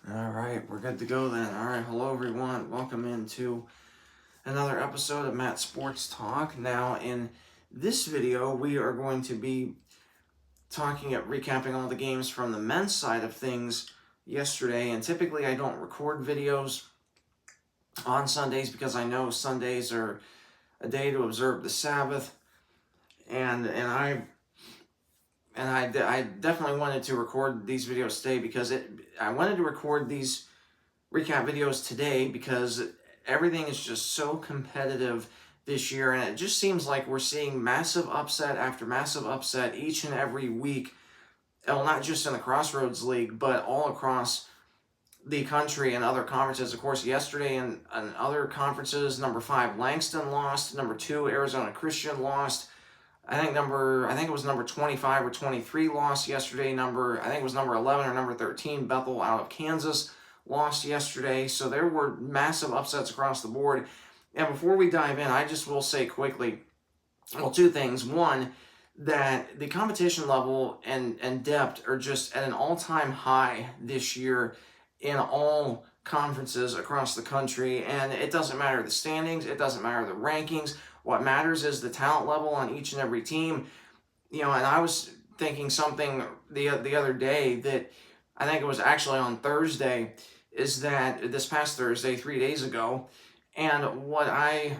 All right, we're good to go then. All right, hello everyone. Welcome into another episode of Matt Sports Talk. Now, in this video, we are going to be recapping all the games from the men's side of things yesterday. And typically, I don't record videos on Sundays because I know Sundays are a day to observe the Sabbath, and I definitely wanted to record these videos today because I wanted to record these recap videos today because everything is just so competitive this year, and it just seems like we're seeing massive upset after massive upset each and every week. Well, not just in the Crossroads League, but all across the country and other conferences. Of course, yesterday in other conferences, number 5 Langston lost, number 2 Arizona Christian lost. I think it was number 25 or 23 lost yesterday. I think it was number 11 or number 13 Bethel out of Kansas lost yesterday. So there were massive upsets across the board. And before we dive in, I just will say quickly, well, two things. One, that the competition level and depth are just at an all-time high this year in all conferences across the country. And it doesn't matter the standings, it doesn't matter the rankings. What matters is the talent level on each and every team. And I was thinking something the other day that I think it was actually on Thursday, is that this past Thursday, 3 days ago, and what I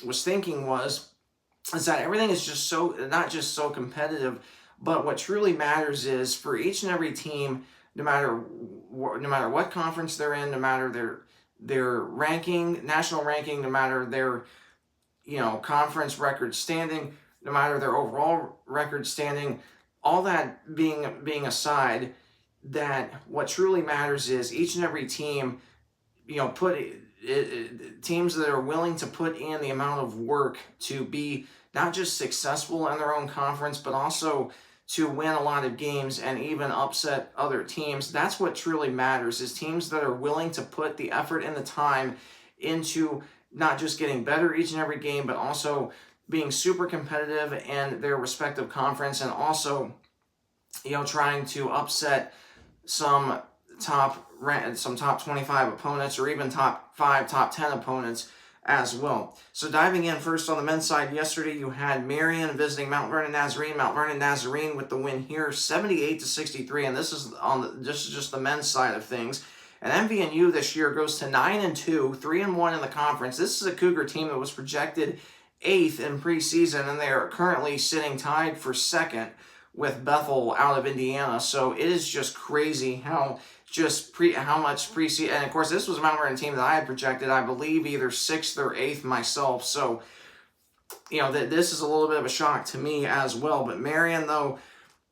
was thinking is that everything is just not just so competitive, but what truly matters is for each and every team, no matter what conference they're in, no matter their ranking, national ranking, no matter their conference record standing, no matter their overall record standing, all that being aside, that what truly matters is each and every team, teams that are willing to put in the amount of work to be not just successful in their own conference, but also to win a lot of games and even upset other teams. That's what truly matters, is teams that are willing to put the effort and the time into not just getting better each and every game, but also being super competitive in their respective conference, and also trying to upset some top 25 opponents, or even top 5, top 10 opponents as well. So diving in first on the men's side, yesterday you had Marion visiting Mount Vernon Nazarene. Mount Vernon Nazarene with the win here, 78-63, and this is just the men's side of things. And MVNU this year goes to 9-2, 3-1 in the conference. This is a Cougar team that was projected 8th in preseason, and they are currently sitting tied for 2nd with Bethel out of Indiana. So it is just crazy how much preseason, and of course this was a Mount Vernon team that I had projected, I believe, either 6th or 8th myself. So this is a little bit of a shock to me as well. But Marion, though,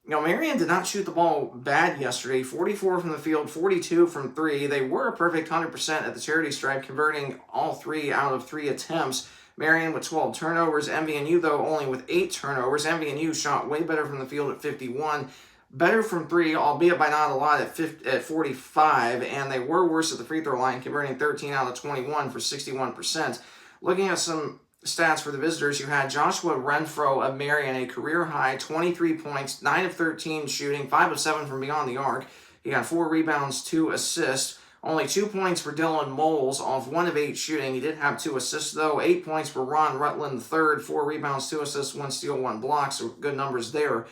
Marion did not shoot the ball bad yesterday. 44 from the field, 42 from 3. They were a perfect 100% at the charity stripe, converting all 3 out of 3 attempts. Marion with 12 turnovers. MVNU, though, only with 8 turnovers. MVNU shot way better from the field at 51. Better from 3, albeit by not a lot, at 45. And they were worse at the free throw line, converting 13 out of 21 for 61%. Looking at some stats for the visitors, you had Joshua Renfro of Marion, a career-high 23 points, 9 of 13 shooting, 5 of 7 from beyond the arc. He got 4 rebounds, 2 assists. Only 2 points for Dylan Moles off 1 of 8 shooting. He did have 2 assists, though. 8 points for Ron Rutland III, 4 rebounds, 2 assists, 1 steal, 1 block, so good numbers there.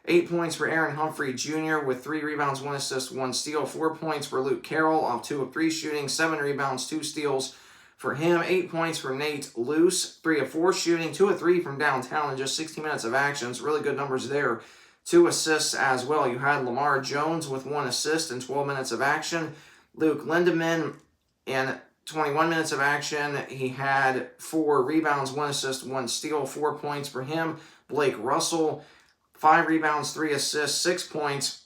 8 points for Aaron Humphrey Jr. with 3 rebounds, 1 assist, 1 steal. 4 points for Luke Carroll off 2 of 3 shooting, 7 rebounds, 2 steals for him. 8 points for Nate Luce, 3 of 4 shooting, 2 of 3 from downtown in just 60 minutes of action. So really good numbers there. 2 assists as well. You had Lamar Jones with 1 assist in 12 minutes of action. Luke Lindemann in 21 minutes of action, he had 4 rebounds, 1 assist, 1 steal, 4 points for him. Blake Russell, 5 rebounds, 3 assists, 6 points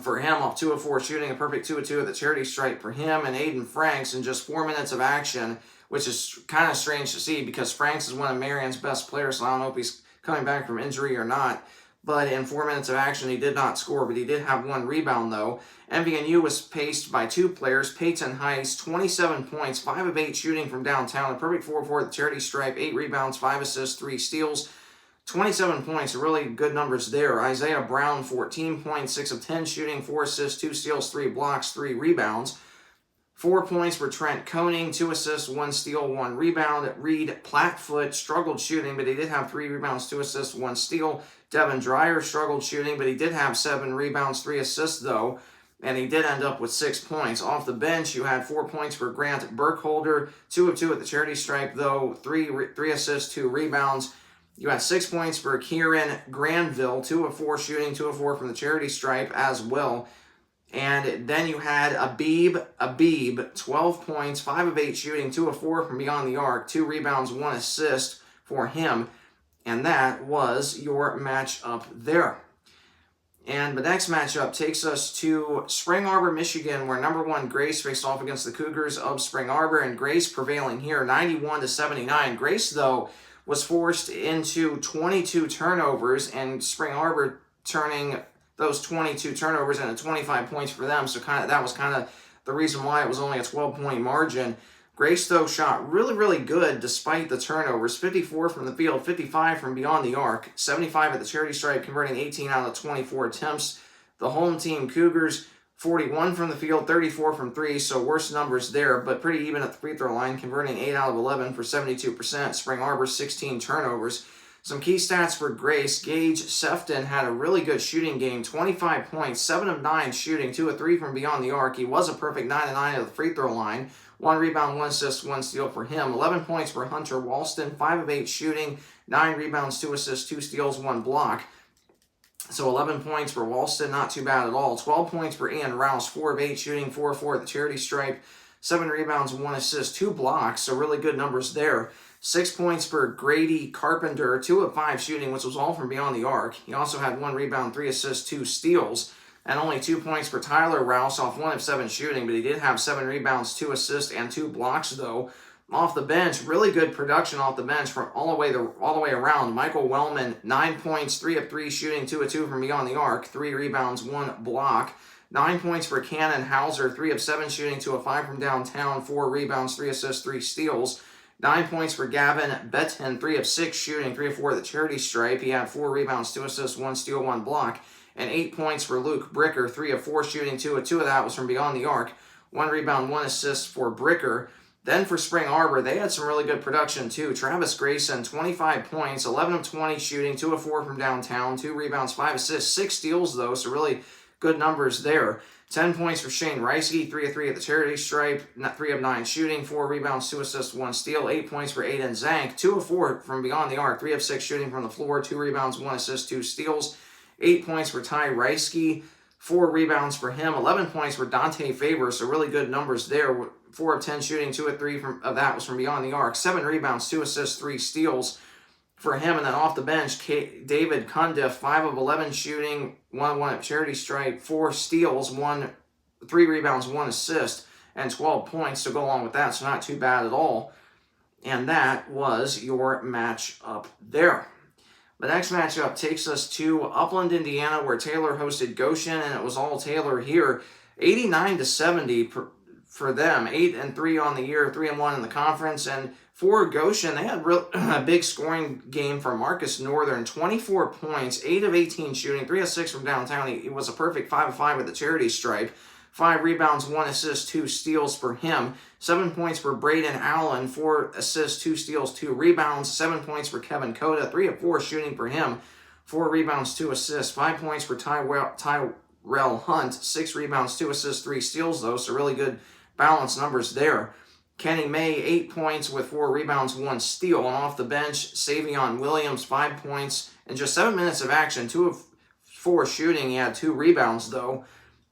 for him off 2 of 4 shooting, a perfect 2 of 2 at the charity stripe for him. And Aiden Franks in just 4 minutes of action, which is kind of strange to see because Franks is one of Marion's best players, so I don't know if he's coming back from injury or not. But in 4 minutes of action, he did not score, but he did have 1 rebound, though. MVNU was paced by 2 players. Peyton Heiss, 27 points, 5 of 8 shooting from downtown, a perfect 4 of 4 at the charity stripe, 8 rebounds, 5 assists, 3 steals. 27 points, really good numbers there. Isaiah Brown, 14 points, 6 of 10 shooting, 4 assists, 2 steals, 3 blocks, 3 rebounds. 4 points for Trent Koning, 2 assists, 1 steal, 1 rebound. Reed Plattfoot struggled shooting, but he did have 3 rebounds, 2 assists, 1 steal. Devin Dreyer struggled shooting, but he did have 7 rebounds, 3 assists, though. And he did end up with 6 points. Off the bench, you had 4 points for Grant Burkholder, 2 of 2 at the charity stripe, though, 3 assists, 2 rebounds. You had 6 points for Kieran Granville, 2 of 4 shooting, 2 of 4 from the charity stripe as well. And then you had Abib, 12 points, 5 of 8 shooting, 2 of 4 from beyond the arc, 2 rebounds, 1 assist for him. And that was your matchup there. And the next matchup takes us to Spring Arbor, Michigan, where number 1 Grace faced off against the Cougars of Spring Arbor, and Grace prevailing here, 91-79. Grace, though, was forced into 22 turnovers, and Spring Arbor turning those 22 turnovers into 25 points for them. So that was kind of the reason why it was only a 12-point margin. Grace, though, shot really good despite the turnovers. 54 from the field, 55 from beyond the arc, 75 at the charity stripe, converting 18 out of 24 attempts. The home team Cougars, 41 from the field, 34 from 3, so worse numbers there, but pretty even at the free throw line, converting 8 out of 11 for 72%. Spring Arbor, 16 turnovers. Some key stats for Grace. Gage Sefton had a really good shooting game, 25 points, 7 of 9 shooting, 2 of 3 from beyond the arc. He was a perfect 9 of 9 at the free throw line. 1 rebound, 1 assist, 1 steal for him. 11 points for Hunter Walston, 5 of 8 shooting, 9 rebounds, 2 assists, 2 steals, 1 block. So 11 points for Walston, not too bad at all. 12 points for Ian Rouse, 4 of 8 shooting, 4 of 4 at the charity stripe, 7 rebounds, 1 assist, 2 blocks, so really good numbers there. 6 points for Grady Carpenter, 2 of 5 shooting, which was all from beyond the arc. He also had 1 rebound, 3 assists, 2 steals. And only 2 points for Tyler Rouse off 1 of 7 shooting, but he did have 7 rebounds, 2 assists, and 2 blocks, though. Off the bench, really good production off the bench from all the way around. Michael Wellman, 9 points, 3 of 3 shooting, 2 of 2 from beyond the arc, 3 rebounds, 1 block. 9 points for Cannon Hauser, 3 of 7 shooting, 2 of 5 from downtown, 4 rebounds, 3 assists, 3 steals. 9 points for Gavin Betten, 3 of 6 shooting, 3 of 4 at the charity stripe. He had 4 rebounds, 2 assists, 1 steal, 1 block. And 8 points for Luke Bricker, 3 of 4 shooting, 2 of that was from beyond the arc. 1 rebound, 1 assist for Bricker. Then for Spring Arbor, they had some really good production too. Travis Grayson, 25 points, 11 of 20 shooting, 2 of 4 from downtown, 2 rebounds, 5 assists, 6 steals though, so really good numbers there. 10 points for Shane Reisky, 3 of 3 at the charity stripe, 3 of 9 shooting, 4 rebounds, 2 assists, 1 steal. 8 points for Aiden Zank, 2 of 4 from beyond the arc, 3 of 6 shooting from the floor, 2 rebounds, 1 assist, 2 steals. 8 points for Ty Reisky, 4 rebounds for him. 11 points for Dante Faber, so really good numbers there. 4 of 10 shooting, 2 of 3 of that was from beyond the arc. 7 rebounds, 2 assists, 3 steals for him. And then off the bench, David Cundiff, 5 of 11 shooting, 1 of 1 at charity stripe, 4 steals, 3 rebounds, 1 assist, and 12 points to go along with that, so not too bad at all. And that was your match up there. The next matchup takes us to Upland, Indiana, where Taylor hosted Goshen, and it was all Taylor here. 89-70 for them. 8-3 on the year, 3-1 in the conference. And for Goshen, they had a big scoring game for Marcus Northern. 24 points, 8 of 18 shooting, 3 of 6 from downtown. He was a perfect 5 of 5 at the charity stripe. 5 rebounds, 1 assist, 2 steals for him. 7 points for Braden Allen, 4 assists, 2 steals, 2 rebounds. 7 points for Kevin Coda, 3 of 4 shooting for him. 4 rebounds, 2 assists. 5 points for Tyrell Hunt, 6 rebounds, 2 assists, 3 steals, though, so really good balanced numbers there. Kenny May, 8 points with 4 rebounds, 1 steal. And off the bench, Savion Williams, 5 points in just 7 minutes of action, 2 of 4 shooting. He had 2 rebounds, though.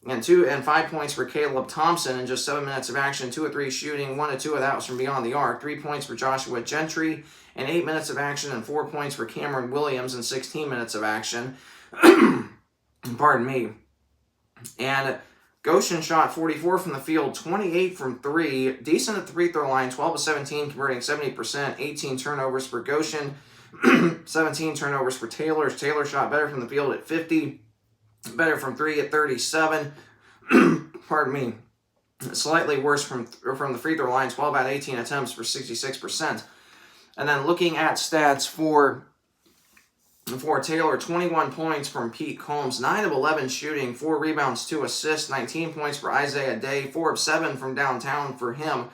And 5 points for Caleb Thompson in just 7 minutes of action, 2 of 3 shooting, 1 of 2 of that was from beyond the arc. 3 points for Joshua Gentry in 8 minutes of action, and 4 points for Cameron Williams in 16 minutes of action. Pardon me. And Goshen shot 44 from the field, 28 from 3, decent at the free throw line, 12 of 17, converting 70%, 18 turnovers for Goshen, 17 turnovers for Taylor. Taylor shot better from the field at 50. Better from 3 at 37. Pardon me. Slightly worse from the free throw line, 12 out of 18 attempts for 66%. And then looking at stats for For Taylor, 21 points from Pete Combs, 9 of 11 shooting, 4 rebounds, 2 assists, 19 points for Isaiah Day, 4 of 7 from downtown for him,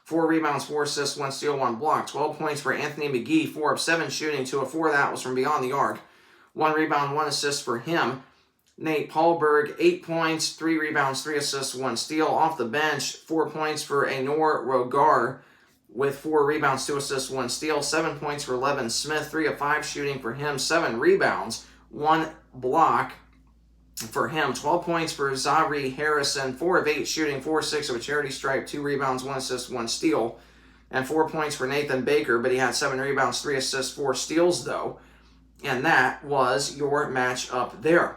4 rebounds, 4 assists, 1 steal, 1 block, 12 points for Anthony McGee, 4 of 7 shooting, 2 of 4 of that was from beyond the arc, 1 rebound, 1 assist for him. Nate Paulberg, 8 points, 3 rebounds, 3 assists, 1 steal. Off the bench, 4 points for Anor Rogar with 4 rebounds, 2 assists, 1 steal. 7 points for Levin Smith, 3 of 5 shooting for him, 7 rebounds, 1 block for him. 12 points for Zahri Harrison, 4 of 8 shooting, 4 of 6 of a charity stripe, 2 rebounds, 1 assist, 1 steal. And 4 points for Nathan Baker, but he had 7 rebounds, 3 assists, 4 steals though. And that was your matchup there.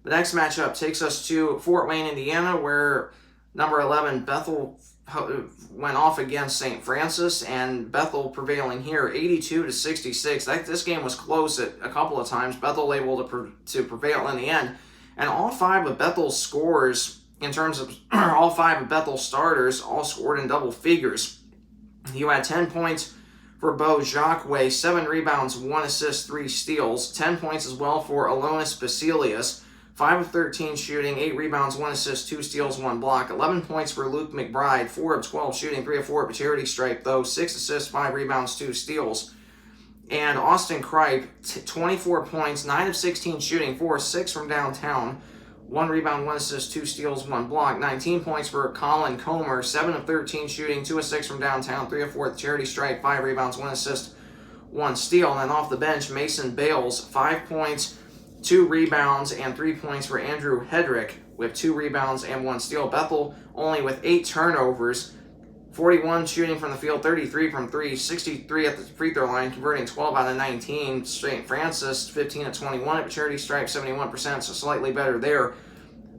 The next matchup takes us to Fort Wayne, Indiana, where number 11 Bethel went off against St. Francis, and Bethel prevailing here 82-66. This game was close at a couple of times. Bethel able to prevail in the end, and all 5 of Bethel's scores, in terms of all 5 of Bethel's starters, all scored in double figures. You had 10 points for Bo Jacques, 7 rebounds, 1 assist, 3 steals. 10 points as well for Alonis Basilius, 5 of 13 shooting, 8 rebounds, 1 assist, 2 steals, 1 block. 11 points for Luke McBride, 4 of 12 shooting, 3 of 4 at the charity stripe, though. 6 assists, 5 rebounds, 2 steals. And Austin Kripe, 24 points, 9 of 16 shooting, 4 of 6 from downtown, 1 rebound, 1 assist, 2 steals, 1 block. 19 points for Colin Comer, 7 of 13 shooting, 2 of 6 from downtown, 3 of 4 at the charity stripe, 5 rebounds, 1 assist, 1 steal. And then off the bench, Mason Bales, 5 points, 2 rebounds, and 3 points for Andrew Hedrick with 2 rebounds and 1 steal. Bethel only with 8 turnovers, 41 shooting from the field, 33 from 3, 63 at the free throw line, converting 12 out of 19. St. Francis, 15 of 21 at the charity stripe, 71%, so slightly better there.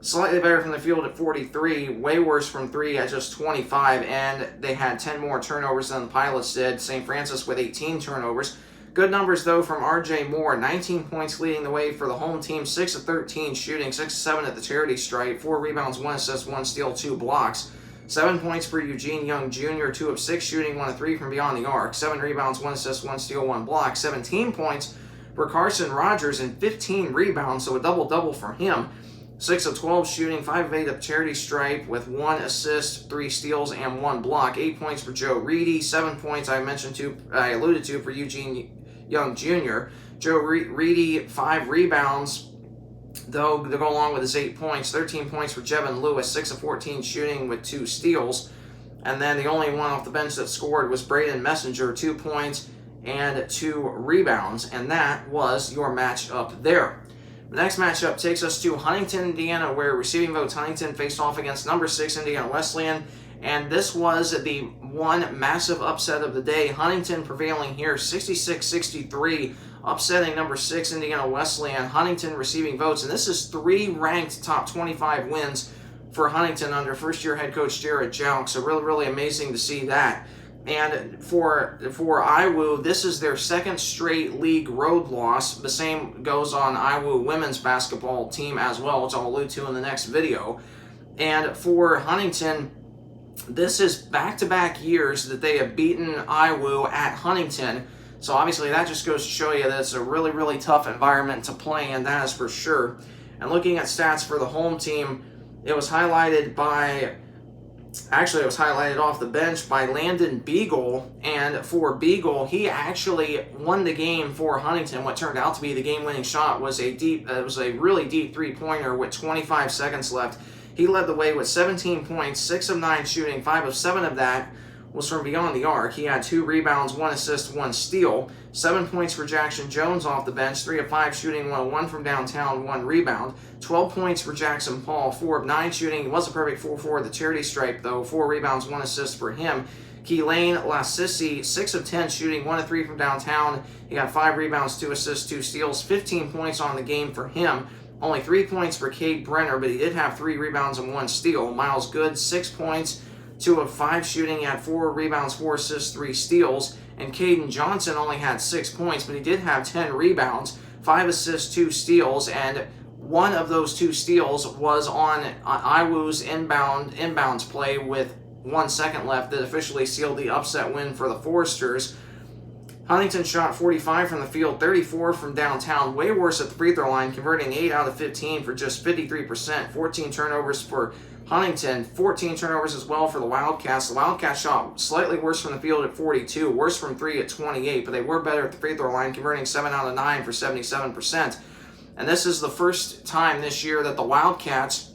Slightly better from the field at 43, way worse from 3 at just 25, and they had 10 more turnovers than the Pilots did. St. Francis with 18 turnovers. Good numbers, though, from R.J. Moore. 19 points leading the way for the home team. 6 of 13 shooting. 6 of 7 at the charity stripe. 4 rebounds, 1 assist, 1 steal, 2 blocks. 7 points for Eugene Young Jr. 2 of 6 shooting. 1 of 3 from beyond the arc. 7 rebounds, 1 assist, 1 steal, 1 block. 17 points for Carson Rogers and 15 rebounds, so a double-double for him. 6 of 12 shooting, 5 of 8 at the charity stripe with 1 assist, 3 steals, and 1 block. 8 points for Joe Reedy. 7 points I alluded to for Eugene Young Jr. Joe Reedy, 5 rebounds, though, to go along with his 8 points. 13 points for Jevin Lewis, 6 of 14 shooting with 2 steals. And then the only one off the bench that scored was Braden Messenger, 2 points and 2 rebounds. And that was your matchup there. The next matchup takes us to Huntington, Indiana, where receiving votes Huntington faced off against number 6 Indiana Wesleyan. And this was the one massive upset of the day. Huntington prevailing here 66-63, upsetting number 6 Indiana Wesleyan. Huntington receiving votes, and this is 3 ranked top 25 wins for Huntington under first-year head coach Jared Jouk. So really amazing to see that. And for IWU, this is their 2nd straight league road loss. The same goes on IWU women's basketball team as well, which I'll allude to in the next video. And for Huntington, this is back-to-back years that they have beaten IWU at Huntington. So obviously that just goes to show you that it's a really tough environment to play in, that is for sure. And looking at stats for the home team, it was highlighted off the bench by Landon Beagle. And for Beagle, he actually won the game for Huntington. What turned out to be the game-winning shot was a really deep three-pointer with 25 seconds left. He led the way with 17 points, 6 of 9 shooting, 5 of 7 of that was from beyond the arc. He had 2 rebounds, 1 assist, 1 steal. 7 points for Jackson Jones off the bench, 3 of 5 shooting, 1 of 1 from downtown, 1 rebound. 12 points for Jackson Paul, 4 of 9 shooting. He was a perfect 4-4 at the charity stripe, though. 4 rebounds, 1 assist for him. Keelane Lassisi, 6 of 10 shooting, 1 of 3 from downtown. He got 5 rebounds, 2 assists, 2 steals, 15 points on the game for him. Only 3 points for Cade Brenner, but he did have 3 rebounds and 1 steal. Miles Good, 6 points, 2 of 5 shooting. He had 4 rebounds, 4 assists, 3 steals. And Caden Johnson only had 6 points, but he did have 10 rebounds, 5 assists, 2 steals. And one of those 2 steals was on IWU's inbounds play with 1 second left that officially sealed the upset win for the Foresters. Huntington shot 45 from the field, 34 from downtown, way worse at the free throw line, converting 8 out of 15 for just 53%, 14 turnovers for Huntington, 14 turnovers as well for the Wildcats. The Wildcats shot slightly worse from the field at 42, worse from 3 at 28, but they were better at the free throw line, converting 7 out of 9 for 77%. And this is the first time this year that the Wildcats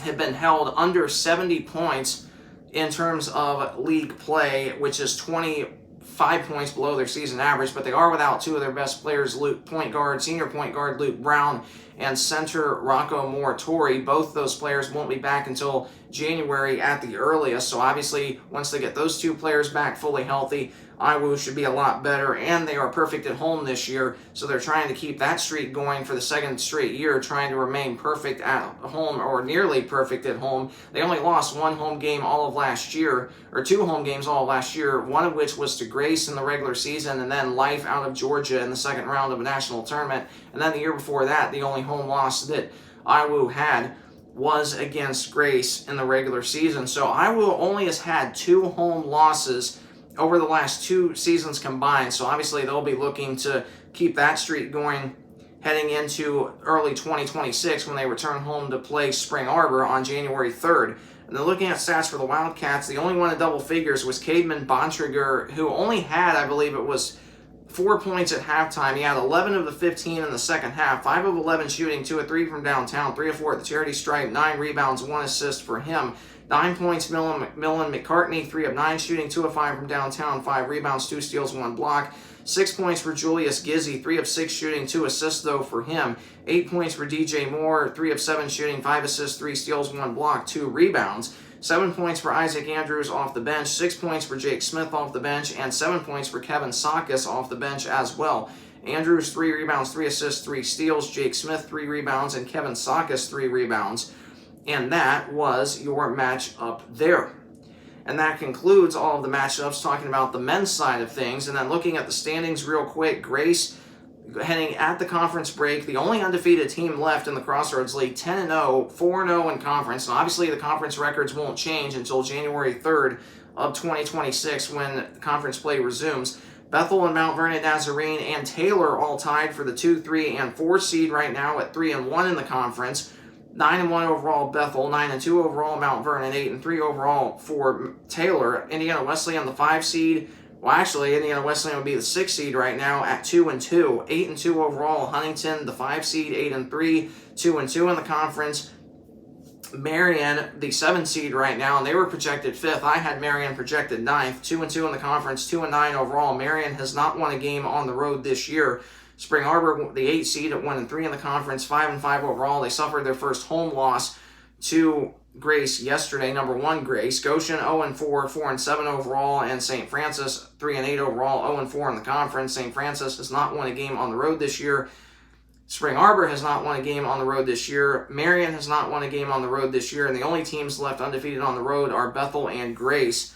have been held under 70 points in terms of league play, which is 25 points below their season average, but they are without two of their best players, senior point guard Luke Brown and center Rocco Moratori. Both those players won't be back until January at the earliest, so obviously once they get those two players back fully healthy, IWU should be a lot better, and they are perfect at home this year, so they're trying to keep that streak going for the second straight year, trying to remain perfect at home, or nearly perfect at home. They only lost one home game all of last year, or two home games all of last year, one of which was to Grace in the regular season, and then Life out of Georgia in the second round of a national tournament, and then the year before that, the only home loss that IWU had was against Grace in the regular season. So IWU only has had 2 home losses over the last 2 seasons combined, so obviously they'll be looking to keep that streak going heading into early 2026 when they return home to play Spring Arbor on January 3rd. And then looking at stats for the Wildcats, the only one in double figures was Cademan Bontrager, who only had, I believe it was 4 points at halftime. He had 11 of the 15 in the second half, 5 of 11 shooting, 2 of 3 from downtown, 3 of 4 at the charity stripe, 9 rebounds, 1 assist for him. 9 points, Millen McCartney, 3 of 9 shooting, 2 of 5 from downtown, 5 rebounds, 2 steals, 1 block. 6 points for Julius Gizzi, 3 of 6 shooting, 2 assists though for him. 8 points for DJ Moore, 3 of 7 shooting, 5 assists, 3 steals, 1 block, 2 rebounds. 7 points for Isaac Andrews off the bench, 6 points for Jake Smith off the bench, and 7 points for Kevin Sakis off the bench as well. Andrews, 3 rebounds, 3 assists, 3 steals. Jake Smith, 3 rebounds, and Kevin Sakis, 3 rebounds. And that was your matchup there. And that concludes all of the matchups, talking about the men's side of things. And then looking at the standings real quick, Grace heading at the conference break, the only undefeated team left in the Crossroads League, 10-0, 4-0 in conference. And obviously the conference records won't change until January 3rd of 2026 when conference play resumes. Bethel and Mount Vernon Nazarene and Taylor all tied for the 2, 3, and 4 seed right now at 3-1 in the conference. 9-1 overall Bethel, 9-2 overall Mount Vernon, 8-3 overall for Taylor. Indiana Wesleyan, the 5 seed. Well, actually, Indiana Wesleyan would be the 6 seed right now at 2-2. 8-2 overall Huntington, the 5 seed, 8-3, 2-2 in the conference. Marion, the 7 seed right now, and they were projected 5th. I had Marion projected 9th. 2-2 in the conference, 2-9 overall. Marion has not won a game on the road this year. Spring Arbor, the 8 seed at 1-3 in the conference, 5-5 overall. They suffered their first home loss to Grace yesterday, number 1 Grace. Goshen 0-4, 4-7 overall, and St. Francis 3-8 overall, 0-4 in the conference. St. Francis has not won a game on the road this year. Spring Arbor has not won a game on the road this year. Marion has not won a game on the road this year, and the only teams left undefeated on the road are Bethel and Grace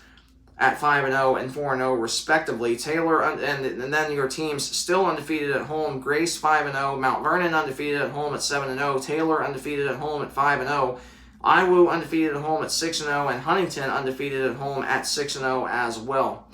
at 5-0 and 4-0 respectively. Taylor and then your teams still undefeated at home. Grace 5-0, Mount Vernon undefeated at home at 7-0, Taylor undefeated at home at 5-0, IWU undefeated at home at 6-0, and Huntington undefeated at home at 6-0 as well.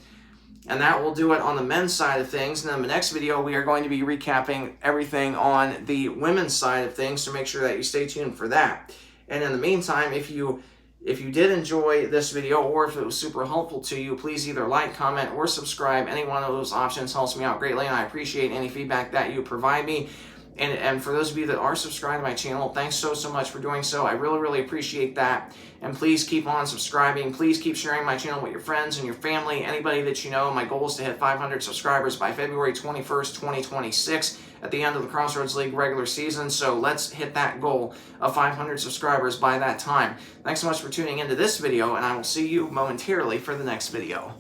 And that will do it on the men's side of things. And in the next video, we are going to be recapping everything on the women's side of things, so make sure that you stay tuned for that. And in the meantime, if you did enjoy this video, or if it was super helpful to you, please either like, comment, or subscribe. Any one of those options helps me out greatly, and I appreciate any feedback that you provide me. And for those of you that are subscribed to my channel, thanks so much for doing so. I really appreciate that. And please keep on subscribing. Please keep sharing my channel with your friends and your family, anybody that you know. My goal is to hit 500 subscribers by February 21st, 2026 at the end of the Crossroads League regular season. So let's hit that goal of 500 subscribers by that time. Thanks so much for tuning into this video, and I will see you momentarily for the next video.